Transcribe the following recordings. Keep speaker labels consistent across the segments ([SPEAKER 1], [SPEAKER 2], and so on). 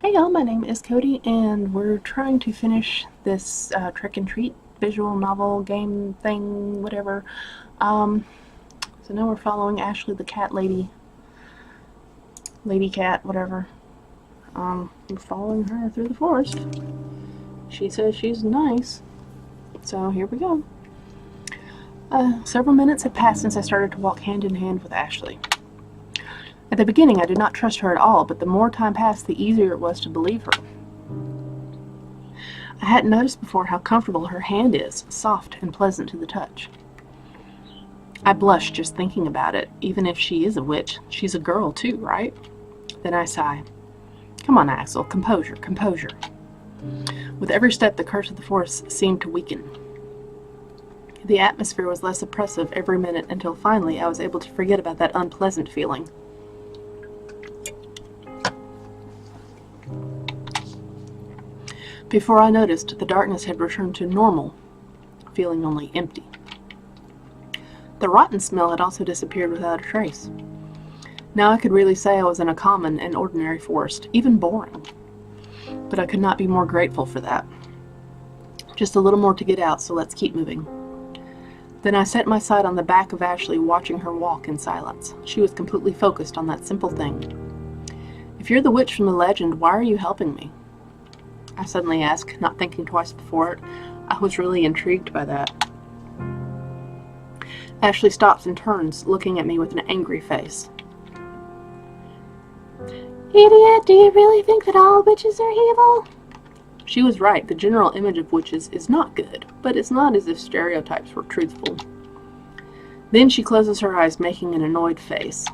[SPEAKER 1] Hey y'all, my name is Cody, and we're trying to finish this trick and treat visual novel game thing, whatever. So now we're following Ashley the cat lady cat, whatever. We're following her through the forest. She says she's nice, so here we go. Several minutes had passed since I started to walk hand in hand with Ashley. At the beginning, I did not trust her at all, but the more time passed, the easier it was to believe her. I hadn't noticed before how comfortable her hand is, soft and pleasant to the touch. I blushed just thinking about it. Even if she is a witch, she's a girl too, right? Then I sigh. Come on, Axel, composure, composure. With every step, the curse of the forest seemed to weaken. The atmosphere was less oppressive every minute until finally I was able to forget about that unpleasant feeling. Before I noticed, the darkness had returned to normal, feeling only empty. The rotten smell had also disappeared without a trace. Now I could really say I was in a common and ordinary forest, even boring. But I could not be more grateful for that. Just a little more to get out, so let's keep moving. Then I set my sight on the back of Ashley, watching her walk in silence. She was completely focused on that simple thing. If you're the witch from the legend, why are you helping me? I suddenly asked, not thinking twice before it. I was really intrigued by that. Ashley stops and turns, looking at me with an angry face.
[SPEAKER 2] Idiot, do you really think that all witches are evil?
[SPEAKER 1] She was right. The general image of witches is not good, but it's not as if stereotypes were truthful. Then she closes her eyes, making an annoyed face.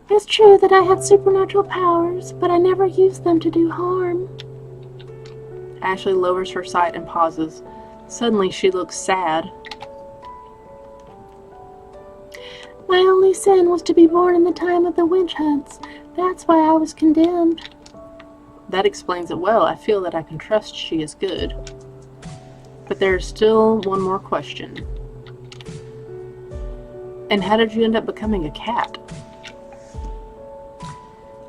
[SPEAKER 2] It's true that I have supernatural powers, but I never use them to do harm.
[SPEAKER 1] Ashley lowers her sight and pauses. Suddenly she looks sad.
[SPEAKER 2] My only sin was to be born in the time of the witch hunts. That's why I was condemned.
[SPEAKER 1] That explains it well. I feel that I can trust she is good. But there's still one more question. And how did you end up becoming a cat?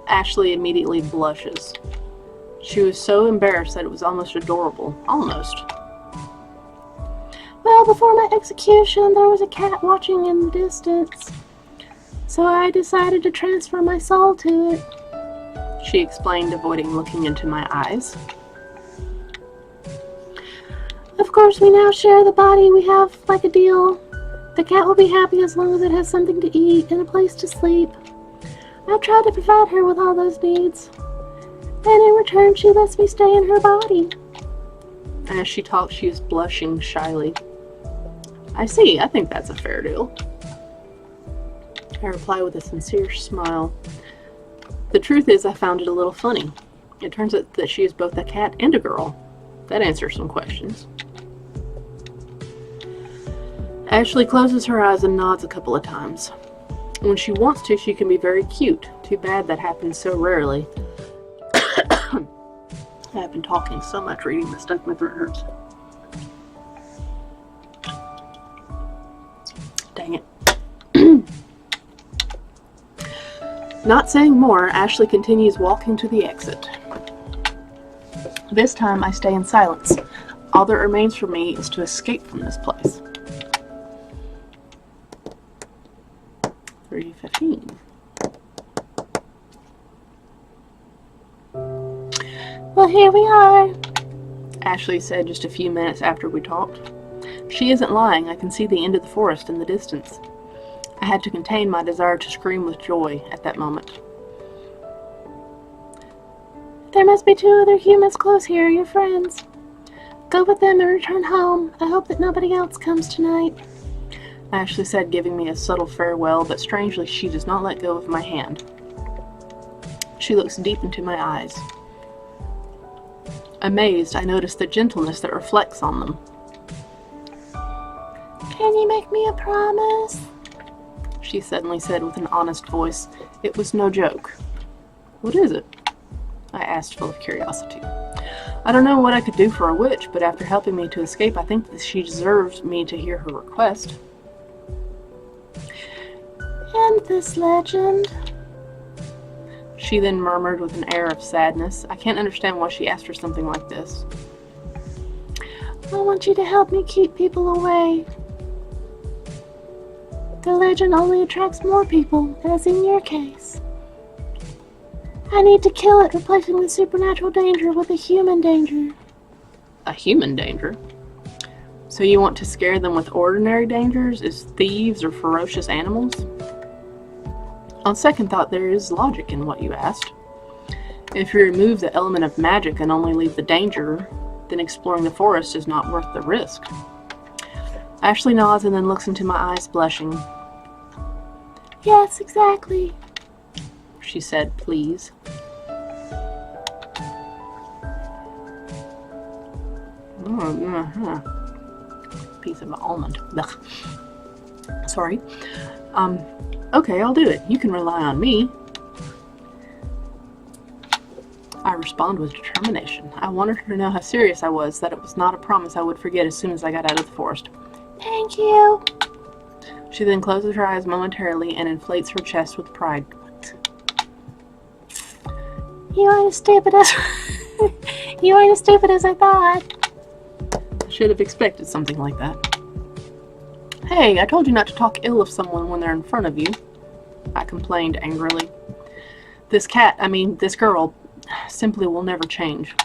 [SPEAKER 1] Ashley immediately blushes. She was so embarrassed that it was almost adorable. Almost.
[SPEAKER 2] Well, before my execution, there was a cat watching in the distance. So I decided to transfer my soul to it.
[SPEAKER 1] She explained, avoiding looking into my eyes.
[SPEAKER 2] Of course, we now share the body. We have like a deal. The cat will be happy as long as it has something to eat and a place to sleep. I've tried to provide her with all those needs. And in return, she lets me stay in her body.
[SPEAKER 1] As she talked, she was blushing shyly. I see. I think that's a fair deal. I reply with a sincere smile. The truth is, I found it a little funny. It turns out that she is both a cat and a girl. That answers some questions. Ashley closes her eyes and nods a couple of times. When she wants to, she can be very cute. Too bad that happens so rarely. I've been talking so much, reading this stuff, my throat hurts. Dang it. Not saying more, Ashley continues walking to the exit. This time I stay in silence. All that remains for me is to escape from this place. 3:15.
[SPEAKER 2] Well, here we are,
[SPEAKER 1] Ashley said just a few minutes after we talked. She isn't lying. I can see the end of the forest in the distance. I had to contain my desire to scream with joy at that moment.
[SPEAKER 2] There must be 2 other humans close here, your friends. Go with them and return home. I hope that nobody else comes tonight.
[SPEAKER 1] Ashley said, giving me a subtle farewell, but strangely she does not let go of my hand. She looks deep into my eyes. Amazed, I notice the gentleness that reflects on them.
[SPEAKER 2] Can you make me a promise?
[SPEAKER 1] She suddenly said with an honest voice. It was no joke. What is it? I asked, full of curiosity. I don't know what I could do for a witch, but after helping me to escape, I think that she deserves me to hear her request.
[SPEAKER 2] And this legend?
[SPEAKER 1] She then murmured with an air of sadness. I can't understand why she asked for something like this.
[SPEAKER 2] I want you to help me keep people away. The legend only attracts more people, as in your case. I need to kill it, replacing the supernatural danger with a human danger.
[SPEAKER 1] A human danger? So you want to scare them with ordinary dangers as thieves or ferocious animals? On second thought, there is logic in what you asked. If you remove the element of magic and only leave the danger, then exploring the forest is not worth the risk. Ashley nods and then looks into my eyes, blushing.
[SPEAKER 2] Yes, exactly,
[SPEAKER 1] she said, please. Piece of almond. Ugh. Sorry. Okay, I'll do it. You can rely on me. I respond with determination. I wanted her to know how serious I was, that it was not a promise I would forget as soon as I got out of the forest.
[SPEAKER 2] Thank you.
[SPEAKER 1] She then closes her eyes momentarily and inflates her chest with pride.
[SPEAKER 2] You aren't as stupid as you aren't as stupid as I thought.
[SPEAKER 1] I should have expected something like that. Hey, I told you not to talk ill of someone when they're in front of you, I complained angrily. This girl, simply will never change.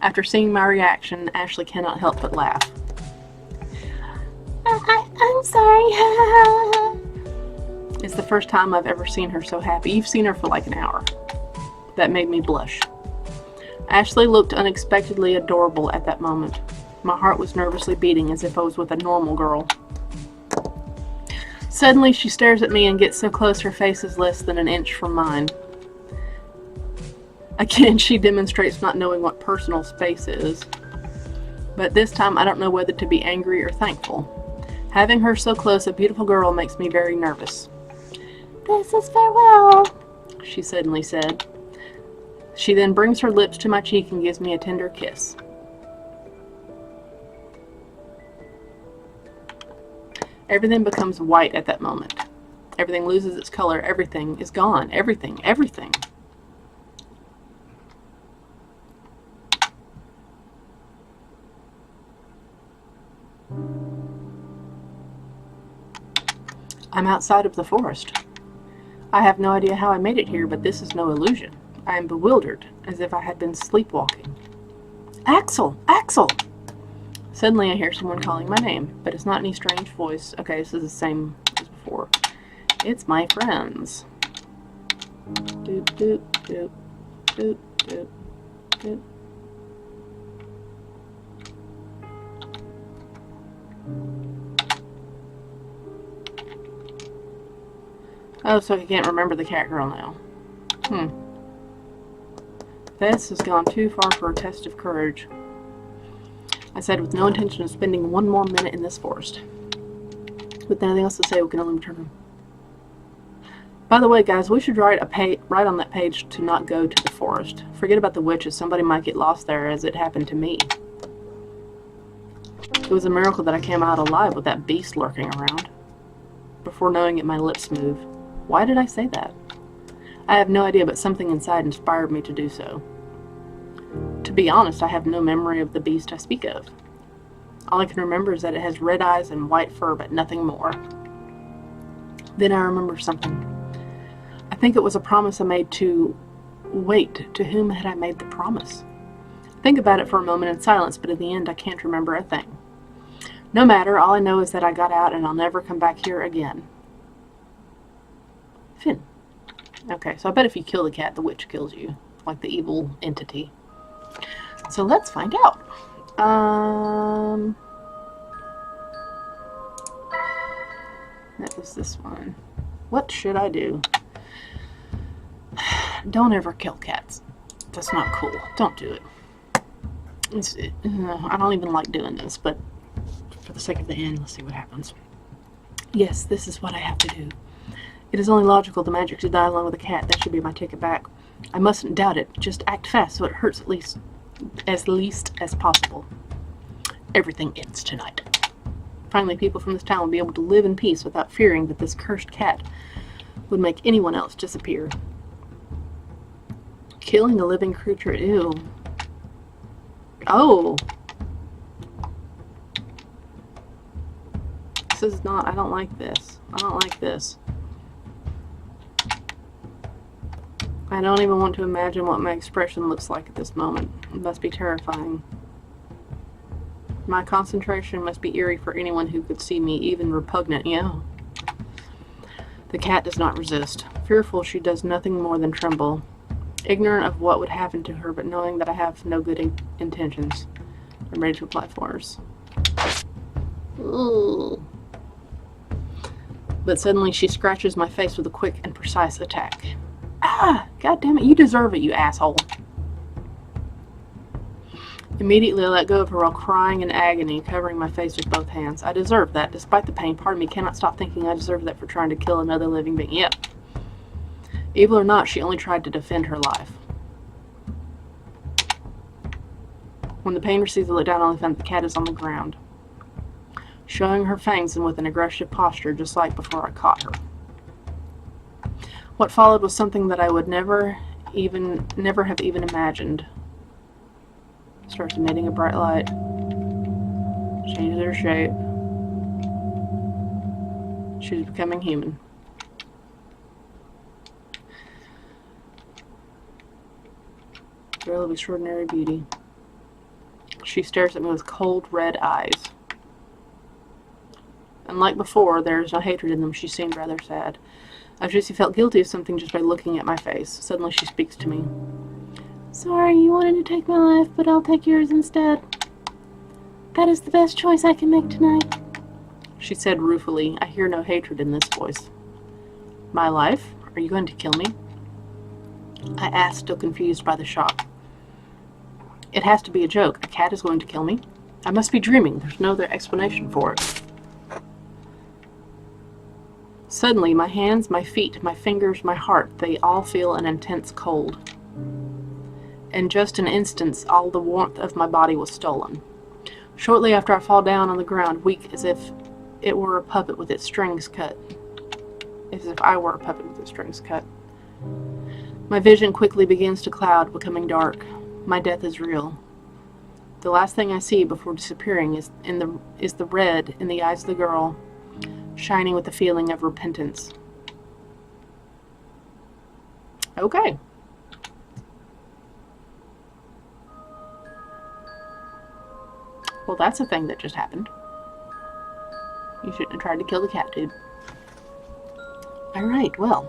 [SPEAKER 1] After seeing my reaction, Ashley cannot help but laugh.
[SPEAKER 2] I'm sorry.
[SPEAKER 1] It's the first time I've ever seen her so happy. You've seen her for like an hour. That made me blush. Ashley looked unexpectedly adorable at that moment. My heart was nervously beating as if I was with a normal girl. Suddenly, she stares at me and gets so close her face is less than an inch from mine. Again, she demonstrates not knowing what personal space is. But this time, I don't know whether to be angry or thankful. Having her so close, a beautiful girl, makes me very nervous.
[SPEAKER 2] This is farewell,
[SPEAKER 1] she suddenly said. She then brings her lips to my cheek and gives me a tender kiss. Everything becomes white at that moment. Everything loses its color. Everything is gone. Everything. I'm outside of the forest. I have no idea how I made it here, but this is no illusion. I am bewildered, as if I had been sleepwalking. Axel! Axel! Suddenly I hear someone calling my name, but it's not any strange voice. Okay, this is the same as before. It's my friends. Doop, doop, doop, doop, doop, doop. Oh, so I can't remember the cat girl now. This has gone too far for a test of courage. I said, with no intention of spending one more minute in this forest. With nothing else to say, we can only return home. By the way, guys, we should write on that page to not go to the forest. Forget about the witches. Somebody might get lost there, as it happened to me. It was a miracle that I came out alive with that beast lurking around. Before knowing it, my lips moved. Why did I say that? I have no idea, but something inside inspired me to do so. To be honest, I have no memory of the beast I speak of. All I can remember is that it has red eyes and white fur, but nothing more. Then I remember something. I think it was a promise I made to... Wait, to whom had I made the promise? Think about it for a moment in silence, but in the end I can't remember a thing. No matter, all I know is that I got out and I'll never come back here again. Finn. Okay, so I bet if you kill the cat, the witch kills you. Like the evil entity. So let's find out. That was this one. What should I do? Don't ever kill cats. That's not cool. Don't do it. I don't even like doing this, but for the sake of the end, let's see what happens. Yes, this is what I have to do. It is only logical the magic to die along with the cat. That should be my ticket back. I mustn't doubt it. Just act fast so it hurts as least as possible. Everything ends tonight. Finally, people from this town will be able to live in peace without fearing that this cursed cat would make anyone else disappear. Killing a living creature, ew. Oh! This is not, I don't like this. I don't like this. I don't even want to imagine what my expression looks like at this moment. It must be terrifying. My concentration must be eerie for anyone who could see me, even repugnant, yeah. The cat does not resist. Fearful, she does nothing more than tremble. Ignorant of what would happen to her, but knowing that I have no good intentions. I'm ready to apply force. Ooh. But suddenly she scratches my face with a quick and precise attack. Ah! God damn it, you deserve it, you asshole. Immediately I let go of her while crying in agony, covering my face with both hands. I deserve that. Despite the pain, part of me cannot stop thinking I deserve that for trying to kill another living being. Yep. Evil or not, she only tried to defend her life. When the pain recedes, I look down and only find the cat is on the ground, showing her fangs and with an aggressive posture, just like before I caught her. What followed was something that I would never have even imagined. Starts emitting a bright light. Changes her shape. She's becoming human. Girl of extraordinary beauty. She stares at me with cold red eyes. Unlike before, there is no hatred in them. She seemed rather sad. As if she felt guilty of something just by looking at my face. Suddenly she speaks to me.
[SPEAKER 2] Sorry, you wanted to take my life, but I'll take yours instead. That is the best choice I can make tonight.
[SPEAKER 1] She said ruefully. I hear no hatred in this voice. My life? Are you going to kill me? I asked, still confused by the shock. It has to be a joke. A cat is going to kill me? I must be dreaming. There's no other explanation for it. Suddenly, my hands, my feet, my fingers, my heart, they all feel an intense cold. In just an instant, all the warmth of my body was stolen. Shortly after I fall down on the ground, weak as if it were a puppet with its strings cut. As if I were a puppet with its strings cut. My vision quickly begins to cloud, becoming dark. My death is real. The last thing I see before disappearing is the red in the eyes of the girl, shining with the feeling of repentance. Okay. Well, that's a thing that just happened. You shouldn't have tried to kill the cat, dude. Alright, well.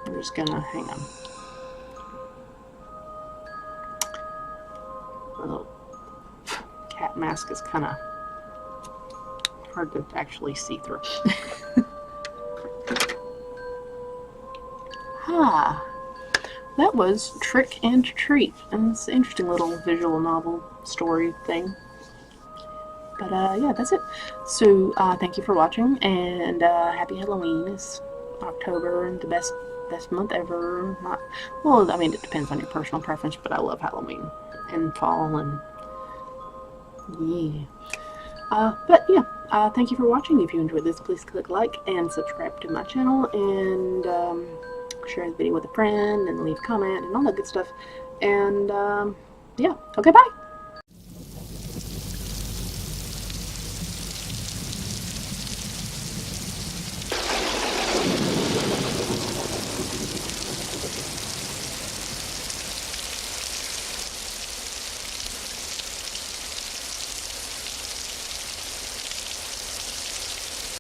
[SPEAKER 1] I'm just gonna hang on. The little cat mask is kind of hard to actually see through. That was Trick and Treat, and it's an interesting little visual novel story thing. But yeah, that's it. So thank you for watching, and happy Halloween. It's October and the best month ever. Well, I mean, it depends on your personal preference, but I love Halloween and fall and yeah. But yeah, thank you for watching. If you enjoyed this, please click like and subscribe to my channel, and share the video with a friend and leave a comment and all that good stuff. And yeah, okay, bye.